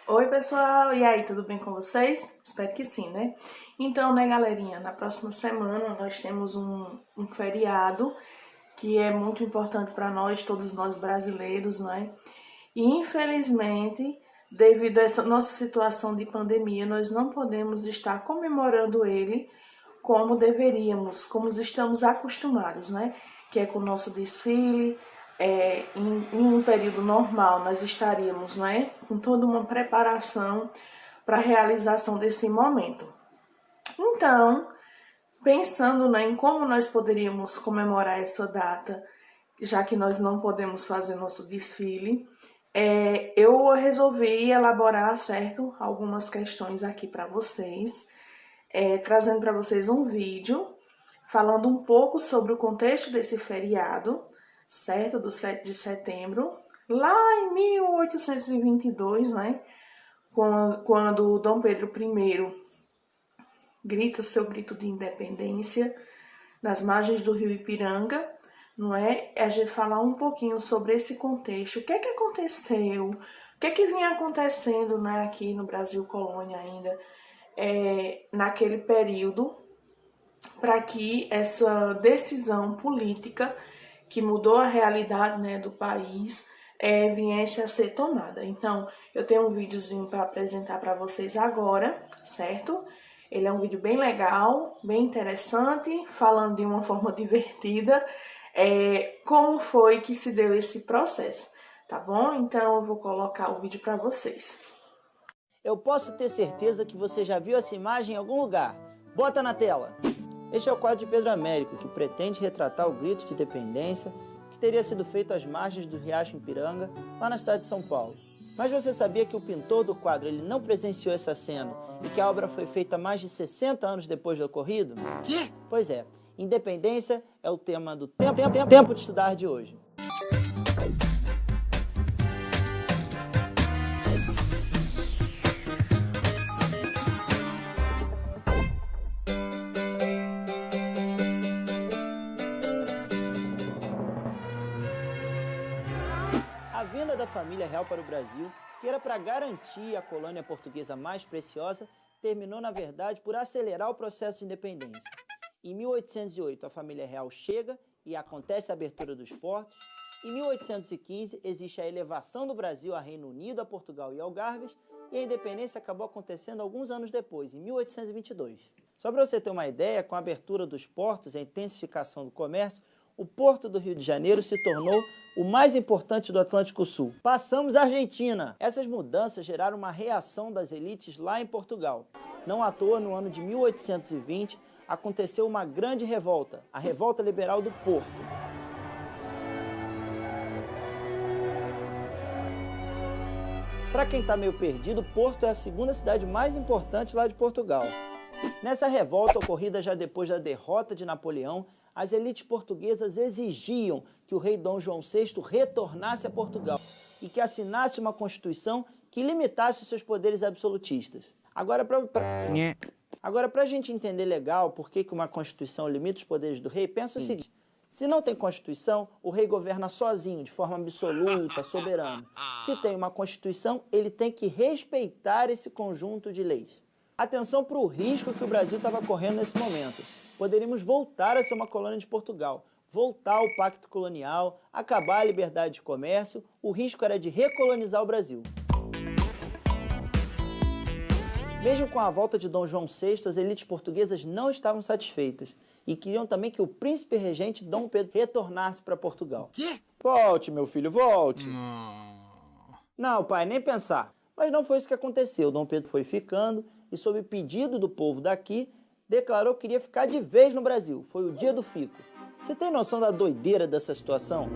Oi, pessoal! E aí, tudo bem com vocês? Espero que sim, né? Então, né, galerinha, na próxima semana nós temos um feriado que é muito importante para nós, todos nós brasileiros, né? E, infelizmente, devido a essa nossa situação de pandemia, nós não podemos estar comemorando ele como deveríamos, como estamos acostumados, né? Que é com o nosso desfile. Em um período normal, nós estaríamos, né, com toda uma preparação para a realização desse momento. Então, pensando, né, em como nós poderíamos comemorar essa data, já que nós não podemos fazer nosso desfile, eu resolvi elaborar, certo, algumas questões aqui para vocês, trazendo para vocês um vídeo falando um pouco sobre o contexto desse feriado, certo? Do 7 de setembro, lá em 1822, né? Quando Dom Pedro I grita o seu grito de independência nas margens do rio Ipiranga, não é? A gente falar um pouquinho sobre esse contexto, o que é que aconteceu, o que é que vinha acontecendo, né, aqui no Brasil colônia ainda, naquele período, para que essa decisão política que mudou a realidade, né, do país viesse a ser tomada. Então, eu tenho um videozinho para apresentar para vocês agora, certo? Ele é um vídeo bem legal, bem interessante, falando de uma forma divertida, como foi que se deu esse processo, tá bom? Então, eu vou colocar o vídeo para vocês. Eu posso ter certeza que você já viu essa imagem em algum lugar. Bota na tela! Este é o quadro de Pedro Américo, que pretende retratar o grito de independência que teria sido feito às margens do Riacho Ipiranga, lá na cidade de São Paulo. Mas você sabia que o pintor do quadro ele não presenciou essa cena e que a obra foi feita mais de 60 anos depois do ocorrido? Quê? Pois é, independência é o tema do tempo de estudar de hoje. A vinda da família real para o Brasil, que era para garantir a colônia portuguesa mais preciosa, terminou, na verdade, por acelerar o processo de independência. Em 1808, a família real chega e acontece a abertura dos portos. Em 1815, existe a elevação do Brasil a Reino Unido, a Portugal e Algarves, e a independência acabou acontecendo alguns anos depois, em 1822. Só para você ter uma ideia, com a abertura dos portos e a intensificação do comércio, o Porto do Rio de Janeiro se tornou o mais importante do Atlântico Sul. Passamos à Argentina. Essas mudanças geraram uma reação das elites lá em Portugal. Não à toa, no ano de 1820, aconteceu uma grande revolta, a Revolta Liberal do Porto. Para quem está meio perdido, Porto é a segunda cidade mais importante lá de Portugal. Nessa revolta, ocorrida já depois da derrota de Napoleão, as elites portuguesas exigiam que o rei Dom João VI retornasse a Portugal e que assinasse uma constituição que limitasse os seus poderes absolutistas. Agora, para a gente entender legal por que uma constituição limita os poderes do rei, pensa o seguinte: se não tem constituição, o rei governa sozinho, de forma absoluta, soberana. Se tem uma constituição, ele tem que respeitar esse conjunto de leis. Atenção para o risco que o Brasil estava correndo nesse momento. Poderíamos voltar a ser uma colônia de Portugal, voltar ao pacto colonial, acabar a liberdade de comércio. O risco era de recolonizar o Brasil. Mesmo com a volta de Dom João VI, as elites portuguesas não estavam satisfeitas e queriam também que o príncipe regente Dom Pedro retornasse para Portugal. Quê? Volte, meu filho, volte. Não, pai, nem pensar. Mas não foi isso que aconteceu. Dom Pedro foi ficando e, sob pedido do povo daqui, declarou que queria ficar de vez no Brasil. Foi o dia do fico. Você tem noção da doideira dessa situação?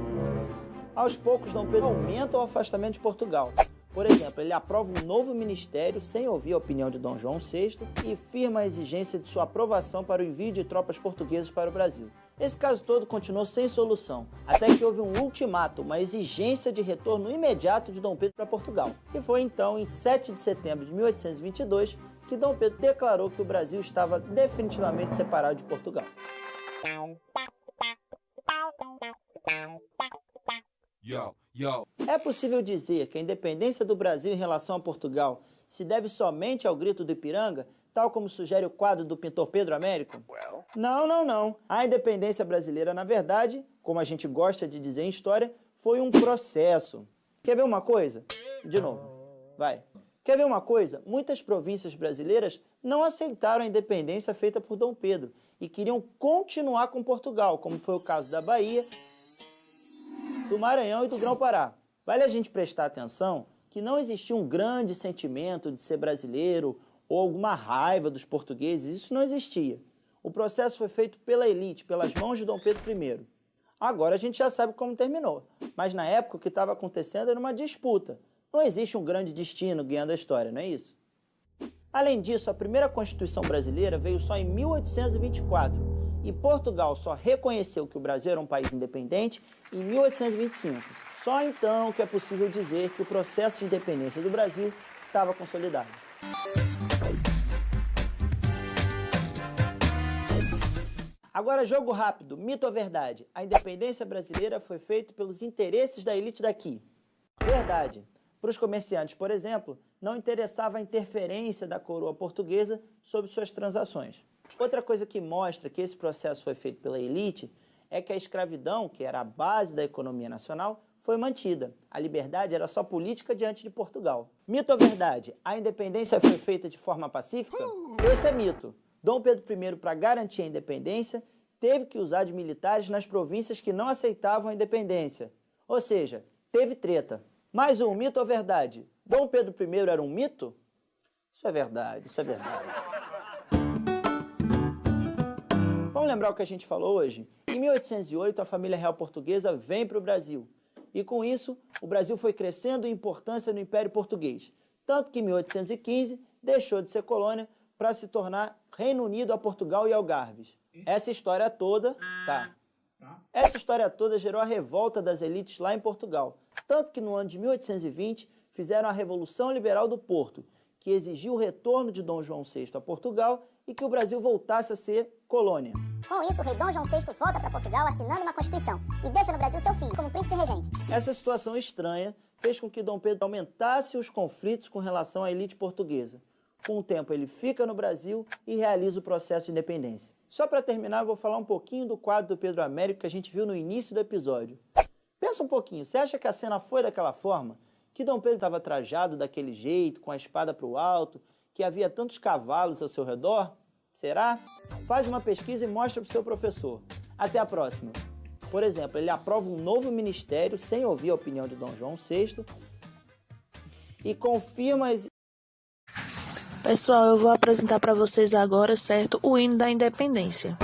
Aos poucos, Dom Pedro aumenta o afastamento de Portugal. Por exemplo, ele aprova um novo ministério sem ouvir a opinião de Dom João VI e firma a exigência de sua aprovação para o envio de tropas portuguesas para o Brasil. Esse caso todo continuou sem solução, até que houve um ultimato, uma exigência de retorno imediato de Dom Pedro para Portugal. E foi então, em 7 de setembro de 1822, que Dom Pedro declarou que o Brasil estava definitivamente separado de Portugal. Yo. É possível dizer que a independência do Brasil em relação a Portugal se deve somente ao grito do Ipiranga, tal como sugere o quadro do pintor Pedro Américo? Não. A independência brasileira, na verdade, como a gente gosta de dizer em história, foi um processo. Quer ver uma coisa? De novo. Vai. Quer ver uma coisa? Muitas províncias brasileiras não aceitaram a independência feita por Dom Pedro e queriam continuar com Portugal, como foi o caso da Bahia, do Maranhão e do Grão-Pará. Vale a gente prestar atenção que não existia um grande sentimento de ser brasileiro ou alguma raiva dos portugueses, isso não existia. O processo foi feito pela elite, pelas mãos de Dom Pedro I. Agora a gente já sabe como terminou, mas na época o que estava acontecendo era uma disputa. Não existe um grande destino guiando a história, não é isso? Além disso, a primeira Constituição brasileira veio só em 1824 e Portugal só reconheceu que o Brasil era um país independente em 1825. Só então que é possível dizer que o processo de independência do Brasil estava consolidado. Agora, jogo rápido, mito ou verdade? A independência brasileira foi feita pelos interesses da elite daqui. Verdade. Para os comerciantes, por exemplo, não interessava a interferência da coroa portuguesa sobre suas transações. Outra coisa que mostra que esse processo foi feito pela elite é que a escravidão, que era a base da economia nacional, foi mantida. A liberdade era só política diante de Portugal. Mito ou verdade? A independência foi feita de forma pacífica? Esse é mito. Dom Pedro I, para garantir a independência, teve que usar de militares nas províncias que não aceitavam a independência. Ou seja, teve treta. Mais um, mito ou verdade? Dom Pedro I era um mito? Isso é verdade. Vamos lembrar o que a gente falou hoje? Em 1808, a família real portuguesa vem para o Brasil. E com isso, o Brasil foi crescendo em importância no Império Português. Tanto que em 1815 deixou de ser colônia para se tornar Reino Unido a Portugal e Algarves. Essa história toda gerou a revolta das elites lá em Portugal. Tanto que no ano de 1820 fizeram a Revolução Liberal do Porto, que exigiu o retorno de Dom João VI a Portugal e que o Brasil voltasse a ser colônia. Com isso, o rei Dom João VI volta para Portugal assinando uma Constituição e deixa no Brasil seu filho como príncipe regente. Essa situação estranha fez com que Dom Pedro aumentasse os conflitos com relação à elite portuguesa. Com o tempo, ele fica no Brasil e realiza o processo de independência. Só para terminar, eu vou falar um pouquinho do quadro do Pedro Américo que a gente viu no início do episódio. Pensa um pouquinho, você acha que a cena foi daquela forma? Que Dom Pedro estava trajado daquele jeito, com a espada para o alto, que havia tantos cavalos ao seu redor? Será? Faz uma pesquisa e mostra para o seu professor. Até a próxima. Por exemplo, ele aprova um novo ministério sem ouvir a opinião de Dom João VI e confirma as... Pessoal, eu vou apresentar para vocês agora, certo, o hino da independência.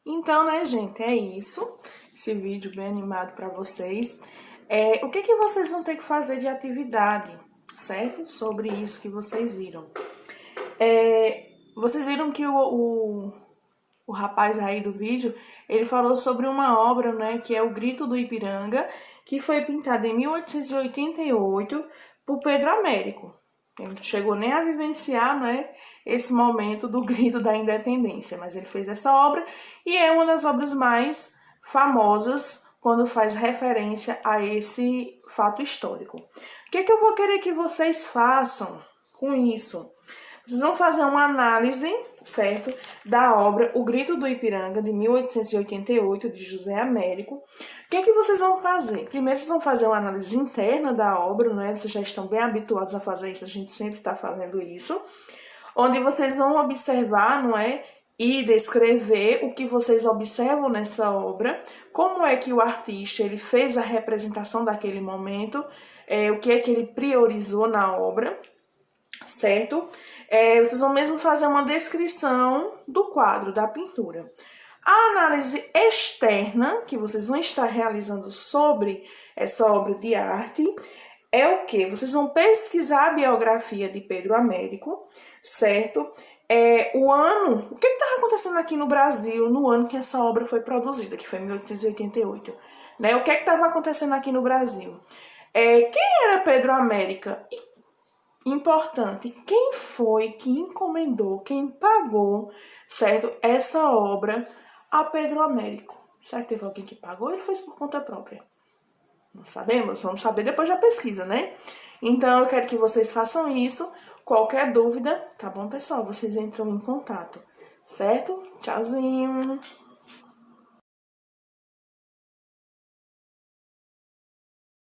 Então, né, gente, é isso. Esse vídeo bem animado para vocês. O que vocês vão ter que fazer de atividade, certo? Sobre isso que vocês viram. Vocês viram que o rapaz aí do vídeo, ele falou sobre uma obra, né, que é O Grito do Ipiranga, que foi pintada em 1888 por Pedro Américo. Ele não chegou nem a vivenciar, né, esse momento do grito da independência, mas ele fez essa obra e é uma das obras mais famosas quando faz referência a esse fato histórico. O que eu vou querer que vocês façam com isso? Vocês vão fazer uma análise, certo, da obra O Grito do Ipiranga, de 1888, de José Américo. O que vocês vão fazer? Primeiro, vocês vão fazer uma análise interna da obra, né? Vocês já estão bem habituados a fazer isso, a gente sempre está fazendo isso. Onde vocês vão observar, não é? E descrever o que vocês observam nessa obra, como é que o artista ele fez a representação daquele momento, o que é que ele priorizou na obra, certo? Vocês vão mesmo fazer uma descrição do quadro, da pintura. A análise externa que vocês vão estar realizando sobre essa obra de arte é o quê? Vocês vão pesquisar a biografia de Pedro Américo, certo? O ano, o que estava acontecendo aqui no Brasil no ano que essa obra foi produzida, que foi 1888, né? O que estava acontecendo aqui no Brasil? Quem era Pedro Américo? Importante, quem foi que encomendou, quem pagou, certo, essa obra a Pedro Américo? Será que teve alguém que pagou ou ele fez por conta própria? Não sabemos, vamos saber depois da pesquisa, né? Então, eu quero que vocês façam isso. Qualquer dúvida, tá bom, pessoal? Vocês entram em contato, certo? Tchauzinho!